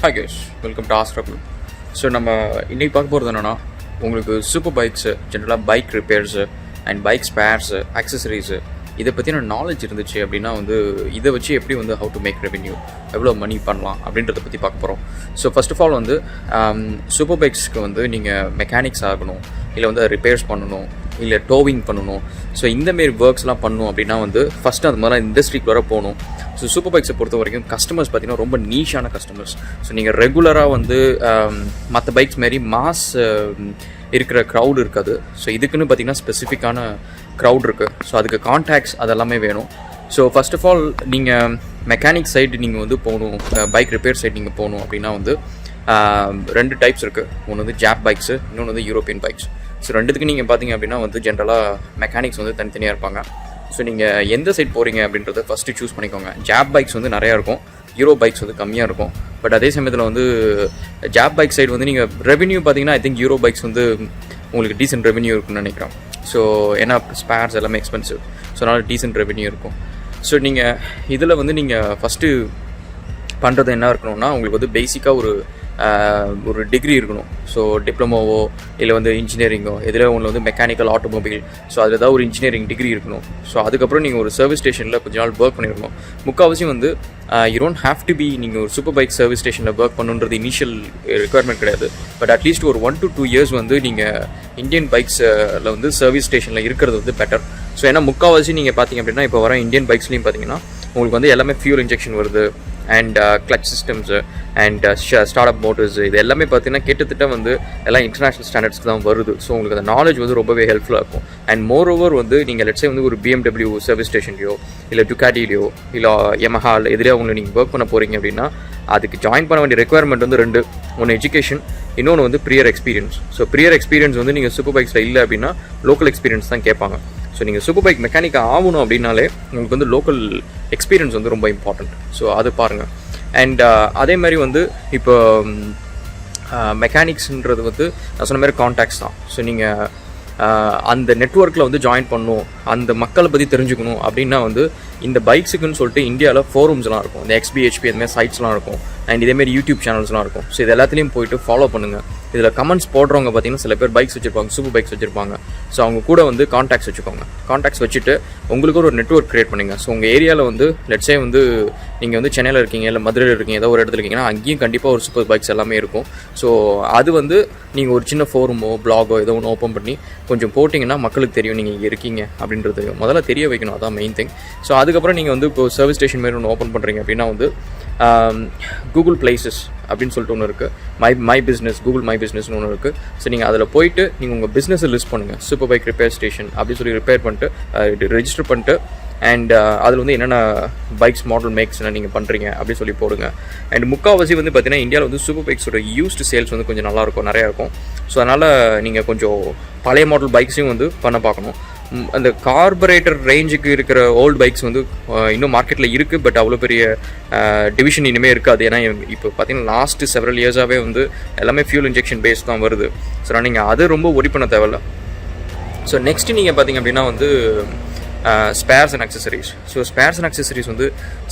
Hi guys, welcome to Ask Raghulan. So நம்ம இன்றைக்கி பார்க்க போகிறது என்னென்னா, உங்களுக்கு சூப்பர் பைக்ஸு, ஜென்ரலாக bike repairs and bike spares, accessories இதை பற்றின நாலேஜ் இருந்துச்சு அப்படின்னா இதை வச்சு எப்படி ஹவு டு மேக் ரெவென்யூ, எவ்வளோ மணி பண்ணலாம் அப்படின்றத பற்றி பார்க்க போகிறோம். So first of all super பைக்ஸ்க்கு நீங்கள் மெக்கானிக்ஸ் ஆகணும், இல்லை ரிப்பேர்ஸ் பண்ணணும், இல்லை டோவிங் பண்ணணும். ஸோ இந்தமாரி ஒர்க்ஸ்லாம் பண்ணணும் அப்படின்னா ஃபஸ்ட்டு அந்த மாதிரிலாம் இண்டஸ்ட்ரிக்கு வர போகணும். ஸோ சூப்பர் பைக்ஸை பொறுத்த வரைக்கும் கஸ்டமர்ஸ் பார்த்திங்கன்னா ரொம்ப நீஷான கஸ்டமர்ஸ். ஸோ நீங்கள் ரெகுலராக மற்ற பைக்ஸ் மாரி மாஸ் இருக்கிற க்ரௌட் இருக்காது. ஸோ இதுக்குன்னு பார்த்திங்கன்னா ஸ்பெசிஃபிக்கான க்ரௌட் இருக்குது. ஸோ அதுக்கு கான்டாக்ட்ஸ் அதெல்லாமே வேணும். ஸோ ஃபர்ஸ்ட் ஆஃப் ஆல் நீங்கள் மெக்கானிக் சைடு நீங்கள் போகணும், பைக் ரிப்பேர் சைடு நீங்கள் போகணும் அப்படின்னா ரெண்டு டைப்ஸ் இருக்குது. ஒன்று ஜாப் பைக்ஸு, இன்னொன்று யூரோப்பியன் பைக்ஸ். ஸோ ரெண்டுத்துக்கு நீங்கள் பார்த்தீங்க அப்படின்னா ஜென்ரலாக மெக்கானிக்ஸ் தனித்தனியாக இருப்பாங்க. ஸோ நீங்கள் எந்த சைட் போகிறீங்க அப்படின்றத ஃபஸ்ட்டு சூஸ் பண்ணிக்கோங்க. ஜாப் பைக்ஸ் நிறையா இருக்கும், யூரோ பைக்ஸ் கம்மியாக இருக்கும். பட் அதே சமயத்தில் ஜாப் பைக் சைடு நீங்கள் ரெவென்யூ பார்த்தீங்கன்னா ஐ திங்க் யூரோ பைக்ஸ் உங்களுக்கு டீசென்ட் ரெவென்யூ இருக்குன்னு நினைக்கிறேன். ஸோ ஏன்னா ஸ்பேர்ஸ் எல்லாமே எக்ஸ்பென்சிவ், ஸோ அதனால் டீசென்ட் ரெவென்யூ இருக்கும். ஸோ நீங்கள் இதில் நீங்கள் ஃபஸ்ட்டு பண்ணுறது என்ன இருக்கணும்னா, உங்களுக்கு பேசிக்காக ஒரு டிகிரி இருக்கணும். ஸோ டிப்ளமோவோ இல்லை இன்ஜினியரிங்கோ இதில் ஒன்று மெக்கானிக்கல் ஆட்டோமொபைல், ஸோ அதில் ஏதாவது ஒரு இன்ஜினியரிங் டிகிரி இருக்கணும். ஸோ அதுக்கப்புறம் நீங்கள் ஒரு சர்வீஸ் ஸ்டேஷனில் கொஞ்ச நாள் ஒர்க் பண்ணியிருக்கணும். முக்கால்வாசி you don't have to be நீங்கள் ஒரு சூப்பர் பைக் சர்வீஸ் ஸ்டேஷனில் ஒர்க் பண்ணுன்றது இனிஷியல் ரெக்குயர்மெண்ட் கிடையாது. பட் அட்லீஸ்ட் ஒரு 1 to 2 years நீங்கள் இந்தியன் பைக்ஸில் சர்வீஸ் ஸ்டேஷனில் இருக்கிறது பெட்டர். ஸோ ஏன்னா முக்கால்வாசி நீங்கள் பார்த்தீங்க அப்படின்னா இப்போ வர இந்தியன் பைக்ஸ்லையும் பார்த்தீங்கன்னா உங்களுக்கு எல்லாமே ஃபியூல் இன்ஜெக்ஷன் வருது, and clutch systems and start up motors, இது எல்லாமே பார்த்தீங்கன்னா கிட்டத்தட்ட எல்லாம் இன்டர்நேஷ்னல் ஸ்டாண்டர்ட்ஸ்க்கு தான் வருது. ஸோ உங்களுக்கு அந்த நாலேஜ் ரொம்பவே ஹெல்ப்ஃபுல்லாக இருக்கும். அண்ட் மோர் ஓவர் நீங்கள் லெட்ஸே ஒரு BMW சர்வீஸ் ஸ்டேஷன்லையோ இல்லை டுக்காட்டிலையோ இல்லை யமஹால் எதிரே நீங்கள் ஒர்க் பண்ண போகிறீங்க அப்படின்னா அதுக்கு ஜாயின் பண்ண வேண்டிய ரெக்குயர்மெண்ட் ரெண்டு. ஒன்று எஜுகேஷன், இன்னொன்று prior experience. So prior experience நீங்கள் சூப்பர் பைக்ஸில் இல்லை அப்படின்னா லோக்கல் எக்ஸ்பீரியன்ஸ் தான் கேட்பாங்க. ஸோ நீங்கள் சூப்பர் பைக் மெக்கானிக்காக ஆகணும் அப்படின்னாலே உங்களுக்கு லோக்கல் எக்ஸ்பீரியன்ஸ் ரொம்ப இம்பார்ட்டண்ட். ஸோ அது பாருங்கள். அண்ட் அதே மாதிரி இப்போ மெக்கானிக்ஸ்ன்றது நான் சொன்ன மாதிரி கான்டாக்ட்ஸ் தான். ஸோ நீங்கள் அந்த நெட்வொர்க்கில் ஜாயின் பண்ணணும், அந்த மக்களை பற்றி தெரிஞ்சுக்கணும் அப்படின்னா இந்த பைக்ஸுக்குன்னு சொல்லிட்டு இந்தியாவில் ஃபோரம்ஸ்லாம் இருக்கும், இந்த XBHP அந்த மாதிரி சைட்ஸ்லாம் இருக்கும், அண்ட் இதேமாரி யூடியூப் சேனல்ஸ்லாம் இருக்கும். ஸோ இது எல்லாத்துலேயும் போயிட்டு ஃபாலோ பண்ணுங்கள். இதில் கமெண்ட்ஸ் போடுறவங்க பார்த்தீங்கன்னா சில பேர் பைக்ஸ் வச்சுருப்பாங்க, சூப்பர் பைக்ஸ் வச்சுருப்பாங்க. ஸோ அவங்க கூட கான்டாக்ட்ஸ் வச்சுக்கோங்க. கான்டாக்ட்ஸ் வச்சுட்டு உங்களுக்கு ஒரு நெட்வொர்க் க்ரியேட் பண்ணுங்கள். ஸோ உங்கள் ஏரியாவில் லெட்ஸே நீங்கள் சென்னையில் இருக்கீங்க இல்லை மதுரையில் இருக்கீங்க, ஏதோ ஒரு இடத்துல இருக்கீங்கன்னா அங்கேயும் கண்டிப்பாக ஒரு சூப்பர் பைக்ஸ் எல்லாமே இருக்கும். ஸோ அது நீங்கள் ஒரு சின்ன ஃபோரமோ பிளாகோ ஏதோ ஒன்று ஓப்பன் பண்ணி கொஞ்சம் போட்டிங்கன்னா மக்களுக்கு தெரியும் நீங்கள் இங்கே இருக்கீங்க அப்படின்றது முதல்ல தெரிய வைக்கணும். அதான் மெயின் திங். ஸோ அதுக்கப்புறம் நீங்கள் இப்போ சர்வீஸ் ஸ்டேஷன் மாதிரி ஒன்று ஓப்பன் பண்ணுறீங்க அப்படின்னா கூகுள் பிளேசஸ் அப்படின்னு சொல்லிட்டு ஒன்று இருக்குது, மை பிஸ்னஸ், கூகுள் மை பிஸ்னஸ்னு ஒன்று இருக்குது. ஸோ நீங்கள் அதில் போயிட்டு நீங்கள் உங்கள் பிஸ்னஸை லிஸ்ட் பண்ணுங்கள், சூப்பர் பைக் ரிப்பேர் ஸ்டேஷன் அப்படின்னு சொல்லி ரிப்பேர் பண்ணிட்டு ரெஜிஸ்டர் பண்ணிட்டு, அண்ட் அதில் என்னென்ன பைக்ஸ் மாடல் மேக்ஸ்னா நீங்கள் பண்ணுறீங்க அப்படின்னு சொல்லி போடுங்க. அண்ட் முக்கால்வாசி பார்த்தீங்கன்னா இந்தியாவில் சூப்பர் பைக்ஸோட யூஸ்டு சேல்ஸ் கொஞ்சம் நல்லாயிருக்கும், நிறையா இருக்கும். ஸோ அதனால் நீங்கள் கொஞ்சம் பழைய மாடல் பைக்ஸையும் பண்ண பார்க்கணும். அந்த கார்பரேட்டர் ரேஞ்சுக்கு இருக்கிற ஓல்டு பைக்ஸ் இன்னும் மார்க்கெட்டில் இருக்குது, பட் அவ்வளோ பெரிய டிவிஷன் இனிமேல் இருக்காது. ஏன்னா இப்போ பார்த்தீங்கன்னா லாஸ்ட்டு செவரல் இயர்ஸாகவே எல்லாமே ஃபியூல் இன்ஜெக்ஷன் பேஸ் தான் வருது. ஸோ நீங்கள் அது ரொம்ப ஒரி பண்ண தேவையில்ல. ஸோ நெக்ஸ்ட்டு நீங்கள் பார்த்தீங்க அப்படின்னா spares and accessories. So spares and accessories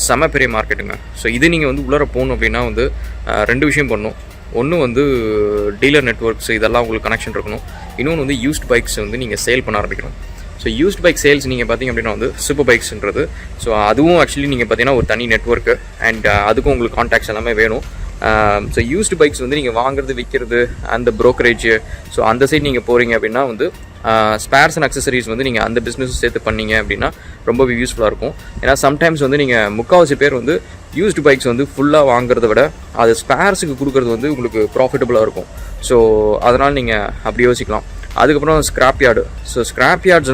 செம பெரிய மார்க்கெட்டுங்க. ஸோ இது நீங்கள் உள்ளார போகணும் அப்படின்னா ரெண்டு விஷயம் பண்ணணும். ஒன்று டீலர் நெட்வொர்க்ஸ் இதெல்லாம் உங்களுக்கு கனெக்ஷன் இருக்கணும். இன்னொன்று யூஸ்ட் பைக்ஸ் நீங்கள் சேல் பண்ண ஆரம்பிக்கணும். ஸோ யூஸ்ட் பைக் சேல்ஸ் நீங்கள் பார்த்தீங்க அப்படின்னா சூப்பர் பைக்ஸ்ன்றது, ஸோ அதுவும் ஆக்சுவலி நீங்கள் பார்த்தீங்கன்னா ஒரு தனி நெட்வொர்க்கு, அண்ட் அதுக்கும் உங்களுக்கு கான்டாக்ட்ஸ் எல்லாமே வேணும். ஸோ யூஸ்டு பைக்ஸ் நீங்கள் வாங்குறது விற்கிறது அந்த ப்ரோக்கரேஜ், ஸோ அந்த சைட் நீங்கள் போகிறீங்க அப்படின்னா ஸ்பேர்ஸ் அண்ட் அக்சசரிஸ் நீங்கள் அந்த பிஸ்னஸும் சேர்த்து பண்ணீங்க அப்படின்னா ரொம்பவே யூஸ்ஃபுல்லாக இருக்கும். ஏன்னா சம்டைம்ஸ் நீங்கள் முக்கால்வாசி பேர் யூஸ்டு பைக்ஸ் ஃபுல்லாக வாங்குறத விட அது ஸ்பேர்ஸுக்கு கொடுக்குறது உங்களுக்கு ப்ராஃபிட்டபுளாக இருக்கும். ஸோ அதனால் நீங்கள் அப்படி யோசிக்கலாம். அதுக்கப்புறம் scrap yard. So scrap yards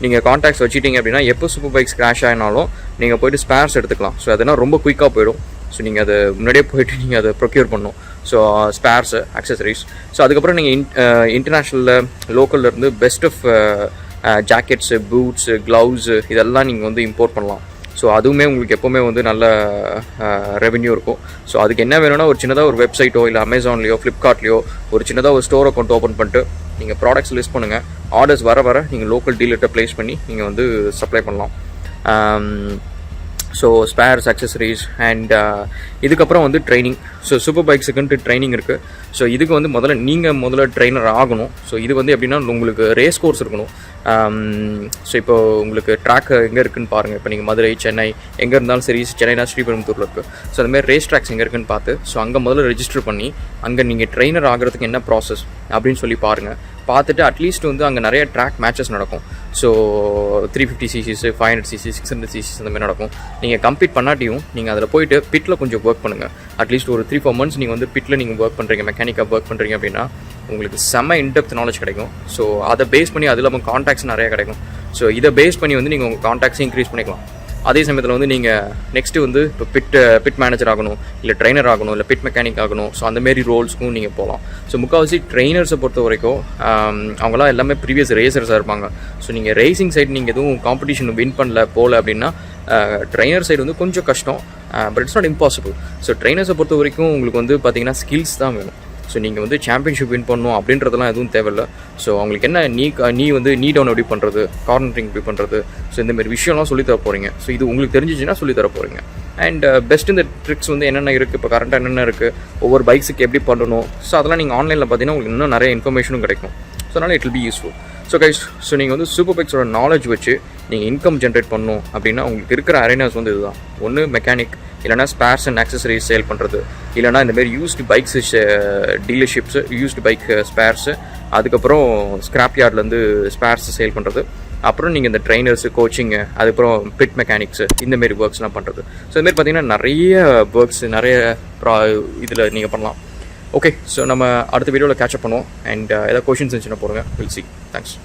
நீங்கள் கான்டாக்ட்ஸ் வச்சுட்டிங்க அப்படின்னா எப்போ சூப்பர் பைக்ஸ் கிராஷ் ஆகினாலும் நீங்கள் போய்ட்டு ஸ்பேர்ஸ் எடுத்துக்கலாம். ஸோ அதனால் ரொம்ப குயிக்காக போயிடும். ஸோ நீங்கள் அதை முன்னாடியே போய்ட்டு நீங்கள் அதை ப்ரொக்யூர் பண்ணணும். So spares, accessories. ஸோ அதுக்கப்புறம் நீங்கள் இன்டர்நேஷ்னலில் லோக்கல்லேருந்து best of jackets, boots, gloves இதெல்லாம் நீங்கள் இம்போர்ட் பண்ணலாம். ஸோ அதுவுமே உங்களுக்கு எப்போவுமே நல்ல ரெவென்யூ இருக்கும். ஸோ அதுக்கு என்ன வேணும்னா ஒரு சின்னதாக ஒரு வெப்சைட்டோ இல்லை அமேசான்லேயோ ஃப்ளிப்கார்ட்லேயோ ஒரு சின்னதாக ஒரு ஸ்டோர் அக்கௌண்ட் ஓப்பன் பண்ணிட்டு நீங்கள் ப்ராடக்ட்ஸ் லிஸ்ட் பண்ணுங்கள். ஆர்டர்ஸ் வர நீங்கள் லோக்கல் டீலர்கிட்ட ப்ளேஸ் பண்ணி நீங்கள் சப்ளை பண்ணலாம். ஸோ ஸ்பேர்ஸ் அக்சசரிஸ் அண்ட் இதுக்கப்புறம் வந்து ட்ரைனிங். ஸோ சூப்பர் பைக்ஸுக்குன்ட்டு ட்ரைனிங் இருக்குது. ஸோ இதுக்கு வந்து முதல்ல ட்ரெயினர் ஆகணும். ஸோ இது வந்து எப்படின்னா உங்களுக்கு ரேஸ் கோர்ஸ் இருக்கணும். ஸோ இப்போ உங்களுக்கு ட்ராக் எங்கே இருக்குதுன்னு பாருங்கள். இப்போ நீங்கள் மதுரை, சென்னை எங்கே இருந்தாலும் சரி, சென்னைனா ஸ்ரீபெரும்புத்தூரில் இருக்குது. ஸோ அந்தமாதிரி ரேஸ் ட்ராக்ஸ் எங்கே இருக்குதுன்னு பார்த்து ஸோ அங்கே முதல்ல ரெஜிஸ்டர் பண்ணி அங்கே நீங்கள் ட்ரெயினர் ஆகிறதுக்கு என்ன ப்ராசஸ் அப்படின்னு சொல்லி பாருங்கள். பார்த்துட்டு அட்லீஸ்ட் வந்து அங்கே நிறைய ட்ராக் மேட்சஸ் நடக்கும். ஸோ 350cc, 500cc, 600cc அந்த மாதிரி நடக்கும். நீங்கள் கம்ப்ளீட் பண்ணாட்டியும் நீங்கள் அதில் போயிட்டு பிட்டில் கொஞ்சம் ஒர்க் பண்ணுங்கள். அட்லீஸ்ட் ஒரு 3-4 months நீங்கள் வந்து பிட்டில் நீங்கள் ஒர்க் பண்ணுறீங்க, மெக்கானிக்காக ஒர்க் பண்ணுறீங்க அப்படின்னா உங்களுக்கு செம்ம இன்டெப்த் நாலேஜ் கிடைக்கும். ஸோ அதை பேஸ் பண்ணி அது இல்லாமல் கான்டாக்ட்ஸ் நிறையா கிடைக்கும். ஸோ இதை பேஸ் பண்ணி வந்து நீங்கள் உங்கள் கான்டாக்ட்ஸை இன்க்ரீஸ் பண்ணிக்கலாம். அதே சமயத்தில் வந்து நீங்கள் நெக்ஸ்ட்டு வந்து இப்போ பிட் மேனேஜர் ஆகணும், இல்லை ட்ரைனர் ஆகணும், இல்லை பிட் மெக்கானிக் ஆகணும். ஸோ அந்தமாரி ரோல்ஸ்க்கும் நீங்கள் போகலாம். ஸோ முக்கால்வாசி ட்ரைனர்ஸை பொறுத்த வரைக்கும் அவங்களாம் எல்லாமே ப்ரீவியஸ் ரேசர்ஸாக இருப்பாங்க. ஸோ நீங்கள் ரேசிங் சைடு நீங்கள் எதுவும் காம்படிஷன் வின் போகல அப்படின்னா ட்ரைனர் சைடு வந்து கொஞ்சம் கஷ்டம். But it's not impossible. So ட்ரைனர்ஸை பொறுத்த வரைக்கும் உங்களுக்கு வந்து பார்த்தீங்கன்னா ஸ்கில்ஸ் தான் வேணும். ஸோ நீங்கள் வந்து சாம்பியன்ஷிப் வின் பண்ணணும் அப்படின்றதெல்லாம் எதுவும் தேவையில்லை. ஸோ அவங்களுக்கு என்ன நீ வந்து நீ டவுன் எப்படி பண்ணுறது, கார்னரிங் எப்படி பண்ணுறது, ஸோ இந்தமாரி விஷயம்லாம் சொல்லித்தர போகிறீங்க. ஸோ இது உங்களுக்கு தெரிஞ்சிச்சுன்னா சொல்லித்தர போகிறீங்க. அண்ட் பெஸ்ட் இந்த ட்ரிக்ஸ் வந்து என்னென்ன இருக்குது, இப்போ கரண்ட்டாக என்னென்ன இருக்குது, ஒவ்வொரு பைக்ஸுக்கு எப்படி பண்ணணும், ஸோ அதெல்லாம் நீங்கள் ஆன்லைனில் பார்த்தீங்கன்னா உங்களுக்கு இன்னும் நிறைய இன்ஃபர்மேஷனும் கிடைக்கும். ஸோ அதனால் it will be useful. So guys, so நீங்கள் வந்து சூப்பர் பைக்ஸோட நாலேஜ் வச்சு நீங்கள் இன்கம் ஜென்ரேட் பண்ணணும் அப்படின்னா உங்களுக்கு இருக்கிற அரேனாஸ் வந்து இதுதான். ஒன்று மெக்கானிக், இல்லைனா ஸ்பேர்ஸ் அண்ட் ஆக்சசரிஸ் சேல் பண்ணுறது, இல்லைனா இந்தமாரி used bikes dealerships, used bike spares, அதுக்கப்புறம் ஸ்கிராப் யார்ட்லேருந்து ஸ்பேர்ஸ் சேல் பண்ணுறது, அப்புறம் நீங்கள் இந்த ட்ரைனர்ஸு, கோச்சிங்கு, அதுக்கப்புறம் பிட் மெக்கானிக்ஸு, இந்தமாரி ஒர்க்ஸ்லாம் பண்ணுறது. ஸோ இதுமாரி பார்த்தீங்கன்னா நிறைய ஒர்க்ஸ் நிறைய இதில் நீங்கள் பண்ணலாம். ஓகே, ஸோ நம்ம அடுத்த வீடியோவில் கேட்சப் பண்ணுவோம். அண்ட் ஏதாவது கொஷின்ஸ் இருந்துச்சுன்னா போடுங்க. Will see. தேங்க்ஸ்.